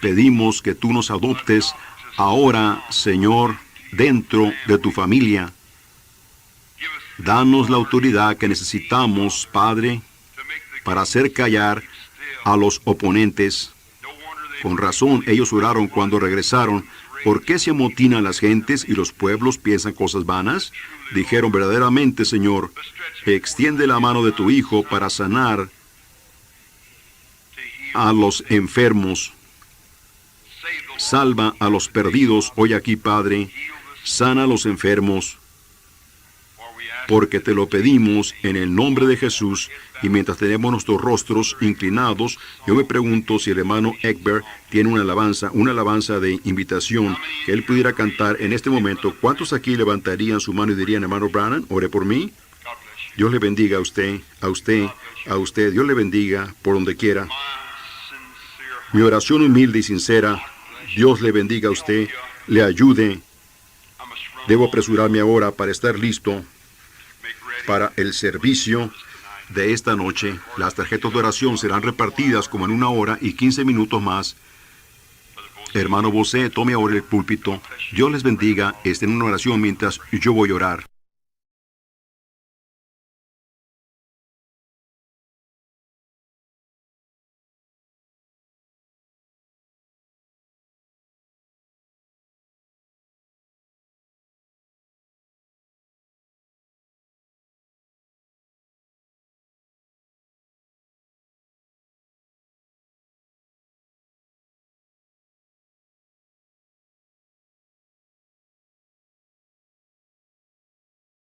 Pedimos que tú nos adoptes ahora, Señor, dentro de tu familia. Danos la autoridad que necesitamos, Padre, para hacer callar a los oponentes. Con razón, ellos oraron cuando regresaron. ¿Por qué se amotinan las gentes y los pueblos piensan cosas vanas? Dijeron verdaderamente, Señor, extiende la mano de tu Hijo para sanar a los enfermos. Salva a los perdidos hoy aquí, Padre. Sana a los enfermos. Porque te lo pedimos en el nombre de Jesús. Y mientras tenemos nuestros rostros inclinados, yo me pregunto si el hermano Egbert tiene una alabanza de invitación que él pudiera cantar en este momento. ¿Cuántos aquí levantarían su mano y dirían, hermano Branham, ore por mí? Dios le bendiga a usted, a usted, a usted. Dios le bendiga por donde quiera. Mi oración humilde y sincera. Dios le bendiga a usted, le ayude. Debo apresurarme ahora para estar listo para el servicio de esta noche. Las tarjetas de oración serán repartidas como en 1 hora y 15 minutos más. Hermano Bosé, tome ahora el púlpito. Dios les bendiga. Estén en una oración mientras yo voy a orar.